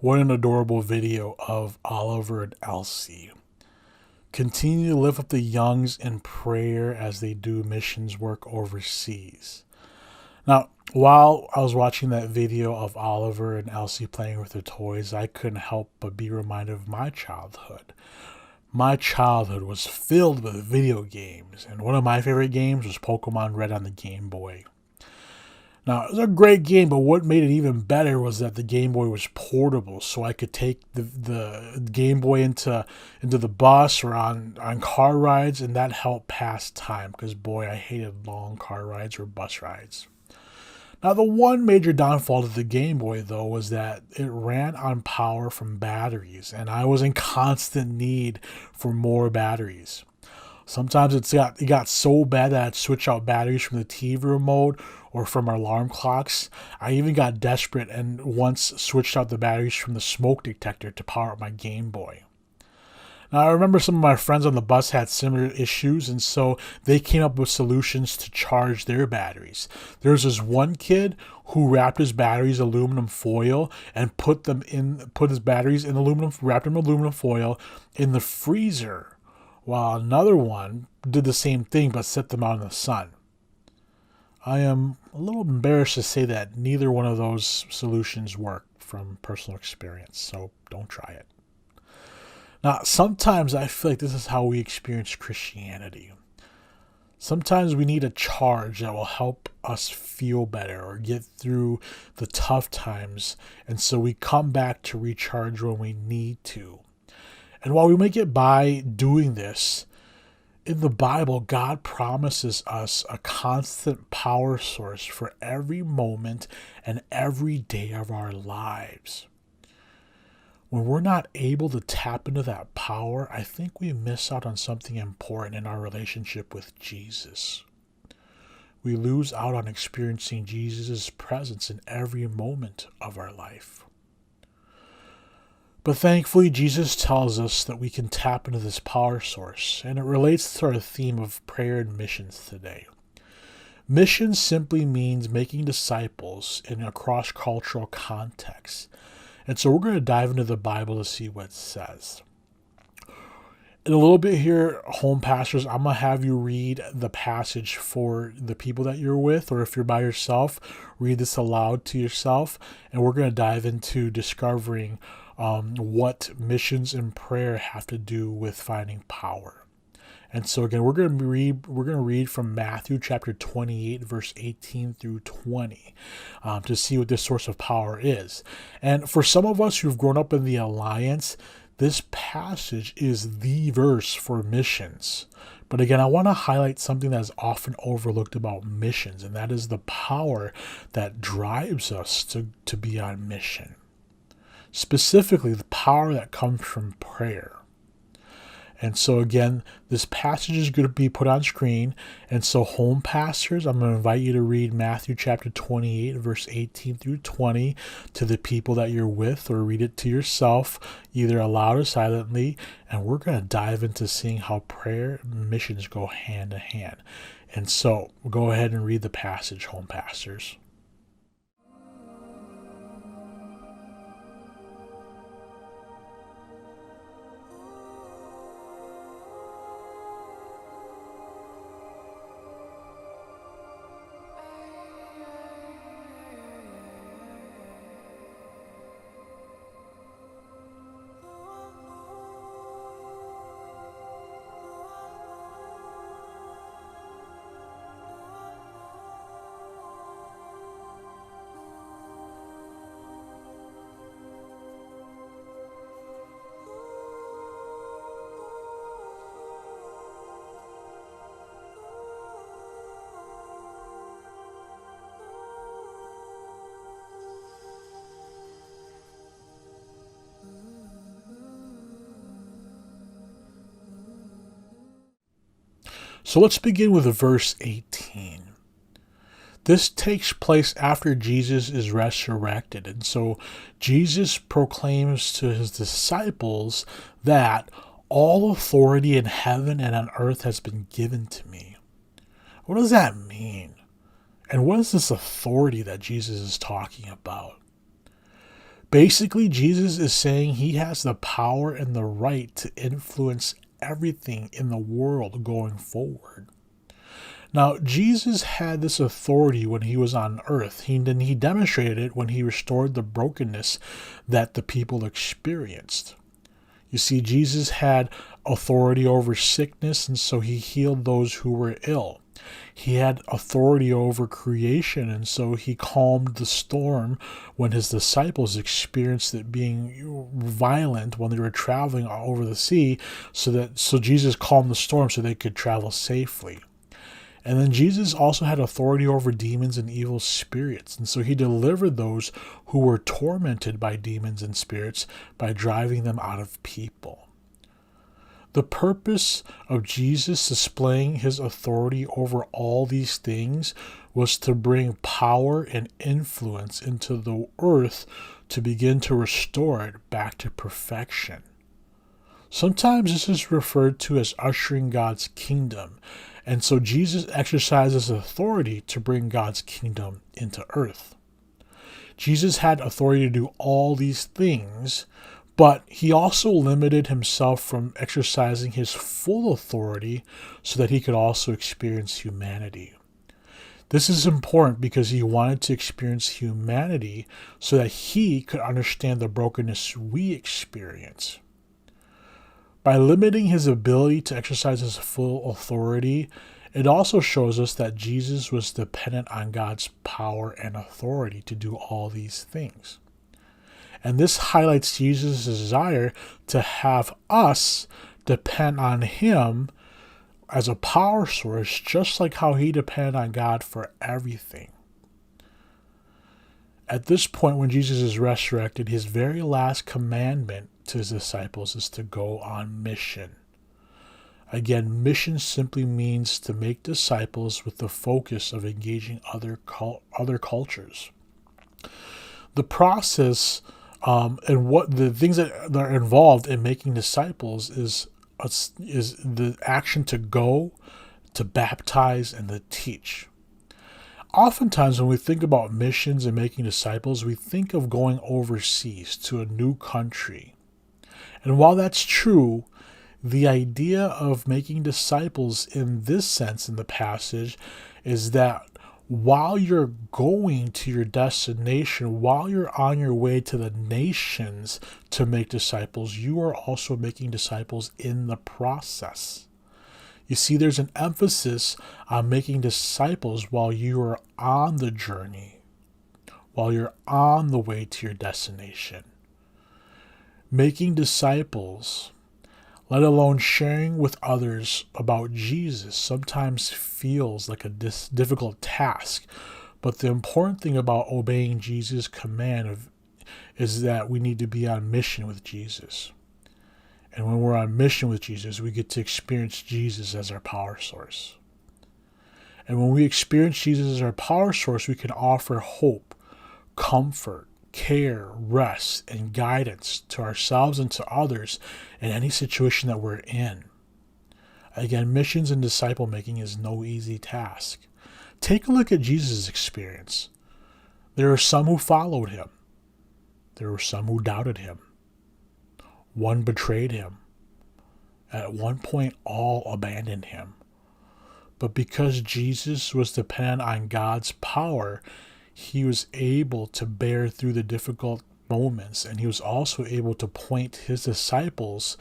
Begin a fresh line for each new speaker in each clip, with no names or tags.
What an adorable video of Oliver and Elsie. Continue to lift up the youngs in prayer as they do missions work overseas. Now, while I was watching that video of Oliver and Elsie playing with their toys, I couldn't help but be reminded of my childhood. My childhood was filled with video games, and one of my favorite games was Pokemon Red on the Game Boy. Now, it was a great game, but what made it even better was that the Game Boy was portable, so I could take the Game Boy into the bus or on car rides, and that helped pass time, because boy, I hated long car rides or bus rides. Now, the one major downfall to the Game Boy, though, was that it ran on power from batteries, and I was in constant need for more batteries. Sometimes it got so bad that I'd switch out batteries from the TV remote or from our alarm clocks. I even got desperate and once switched out the batteries from the smoke detector to power up my Game Boy. Now, I remember some of my friends on the bus had similar issues, and so they came up with solutions to charge their batteries. There was this one kid who wrapped his batteries in aluminum foil and put his batteries in wrapped them in aluminum foil in the freezer, while another one did the same thing but set them out in the sun. I am a little embarrassed to say that neither one of those solutions work from personal experience, so don't try it. Now, sometimes I feel like this is how we experience Christianity. Sometimes we need a charge that will help us feel better or get through the tough times, and so we come back to recharge when we need to. And while we may get by doing this, in the Bible, God promises us a constant power source for every moment and every day of our lives. When we're not able to tap into that power, I think we miss out on something important in our relationship with Jesus. We lose out on experiencing Jesus' presence in every moment of our life. But thankfully, Jesus tells us that we can tap into this power source, and it relates to our theme of prayer and missions today. Mission simply means making disciples in a cross-cultural context. And so we're going to dive into the Bible to see what it says. In a little bit here, home pastors, I'm going to have you read the passage for the people that you're with, or if you're by yourself, read this aloud to yourself, and we're going to dive into discovering what missions and prayer have to do with finding power. And so again, we're going to read from Matthew chapter 28, verse 18 through 20, to see what this source of power is. And for some of us who've grown up in the Alliance, this passage is the verse for missions. But again, I want to highlight something that is often overlooked about missions, and that is the power that drives us to be on mission. Specifically, the power that comes from prayer. And so again, this passage is going to be put on screen. And so home pastors, I'm going to invite you to read Matthew chapter 28, verse 18 through 20 to the people that you're with, or read it to yourself, either aloud or silently. And we're going to dive into seeing how prayer and missions go hand in hand. And so go ahead and read the passage, home pastors. So let's begin with verse 18. This takes place after Jesus is resurrected. And so Jesus proclaims to his disciples that all authority in heaven and on earth has been given to me. What does that mean? And what is this authority that Jesus is talking about? Basically, Jesus is saying he has the power and the right to influence everything in the world going forward. Now, Jesus had this authority when he was on earth. He demonstrated it when he restored the brokenness that the people experienced. You see, Jesus had authority over sickness, and so he healed those who were ill. He had authority over creation, and so he calmed the storm when his disciples experienced it being violent when they were traveling over the sea, so Jesus calmed the storm so they could travel safely. And then Jesus also had authority over demons and evil spirits. And so he delivered those who were tormented by demons and spirits by driving them out of people. The purpose of Jesus displaying his authority over all these things was to bring power and influence into the earth to begin to restore it back to perfection. Sometimes this is referred to as ushering God's kingdom. And so Jesus exercises authority to bring God's kingdom into earth. Jesus had authority to do all these things, but he also limited himself from exercising his full authority so that he could also experience humanity. This is important because he wanted to experience humanity so that he could understand the brokenness we experience. By limiting his ability to exercise his full authority, it also shows us that Jesus was dependent on God's power and authority to do all these things. And this highlights Jesus' desire to have us depend on him as a power source, just like how he depended on God for everything. At this point, when Jesus is resurrected, his very last commandment to his disciples is to go on mission. Again, mission simply means to make disciples with the focus of engaging other cultures. The process and what the things that are involved in making disciples is the action to go, to baptize, and to teach. Oftentimes, when we think about missions and making disciples, we think of going overseas to a new country. And while that's true, the idea of making disciples in this sense in the passage is that while you're going to your destination, while you're on your way to the nations to make disciples, you are also making disciples in the process. You see, there's an emphasis on making disciples while you are on the journey, while you're on the way to your destination. Making disciples, let alone sharing with others about Jesus, sometimes feels like a difficult task. But the important thing about obeying Jesus' command is that we need to be on mission with Jesus. And when we're on mission with Jesus, we get to experience Jesus as our power source. And when we experience Jesus as our power source, we can offer hope, comfort, care, rest, and guidance to ourselves and to others in any situation that we're in. Again, missions and disciple making is no easy task. Take a look at Jesus' experience. There are some who followed him. There were some who doubted him. One betrayed him. At one point, all abandoned him. But because Jesus was dependent on God's power, he was able to bear through the difficult moments, and he was also able to point his disciples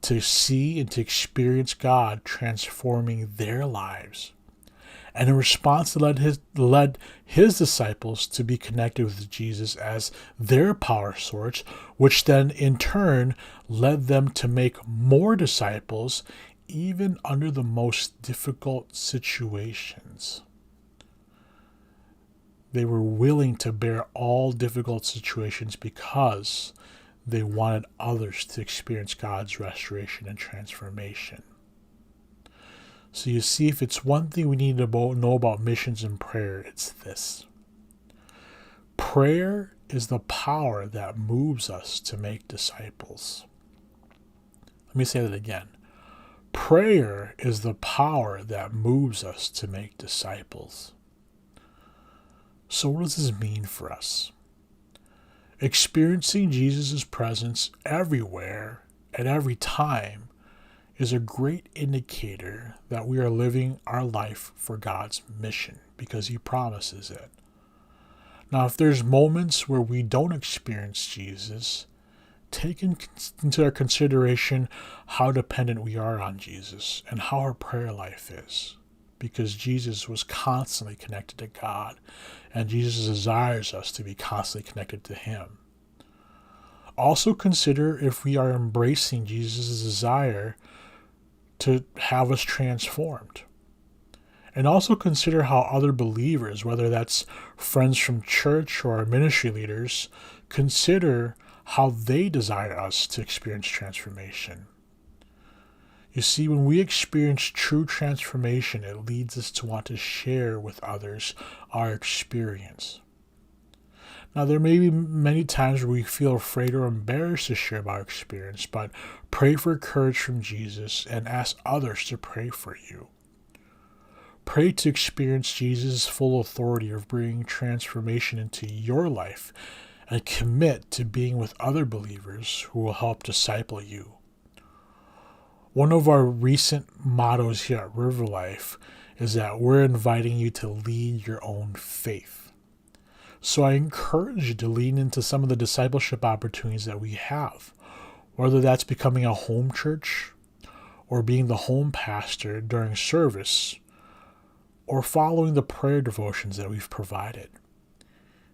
to see and to experience God transforming their lives. And in response, led his disciples to be connected with Jesus as their power source, which then in turn led them to make more disciples even under the most difficult situations. They were willing to bear all difficult situations because they wanted others to experience God's restoration and transformation. So you see, if it's one thing we need to know about missions and prayer, it's this. Prayer is the power that moves us to make disciples. Let me say that again. Prayer is the power that moves us to make disciples. So what does this mean for us? Experiencing Jesus' presence everywhere at every time is a great indicator that we are living our life for God's mission because He promises it. Now, if there's moments where we don't experience Jesus, take into our consideration how dependent we are on Jesus and how our prayer life is. Because Jesus was constantly connected to God, and Jesus desires us to be constantly connected to Him. Also consider if we are embracing Jesus' desire to have us transformed. And also consider how other believers, whether that's friends from church or our ministry leaders, consider how they desire us to experience transformation. You see, when we experience true transformation, it leads us to want to share with others our experience. Now, there may be many times where we feel afraid or embarrassed to share about our experience, but pray for courage from Jesus and ask others to pray for you. Pray to experience Jesus' full authority of bringing transformation into your life and commit to being with other believers who will help disciple you. One of our recent mottos here at River Life is that we're inviting you to lead your own faith. So I encourage you to lean into some of the discipleship opportunities that we have, whether that's becoming a home church or being the home pastor during service or following the prayer devotions that we've provided.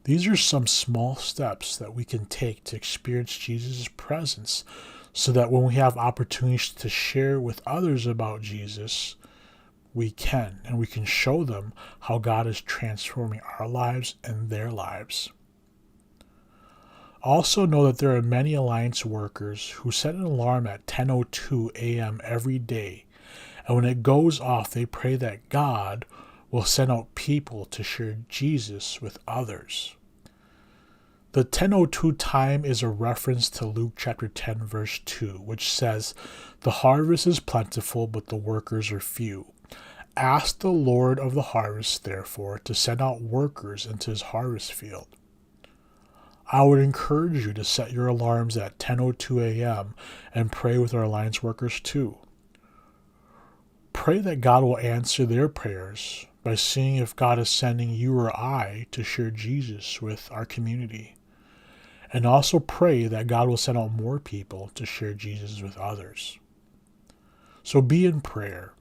These are some small steps that we can take to experience Jesus' presence so that when we have opportunities to share with others about Jesus, we can, and we can show them how God is transforming our lives and their lives. Also know that there are many Alliance workers who set an alarm at 10:02 a.m. every day, and when it goes off, they pray that God will send out people to share Jesus with others. The 10:02 time is a reference to Luke chapter 10 verse 2, which says, "The harvest is plentiful, but the workers are few. Ask the Lord of the harvest, therefore, to send out workers into his harvest field." I would encourage you to set your alarms at 10:02 a.m. and pray with our Alliance workers too. Pray that God will answer their prayers by seeing if God is sending you or I to share Jesus with our community. And also pray that God will send out more people to share Jesus with others. So be in prayer,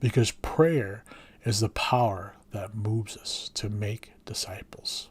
because prayer is the power that moves us to make disciples.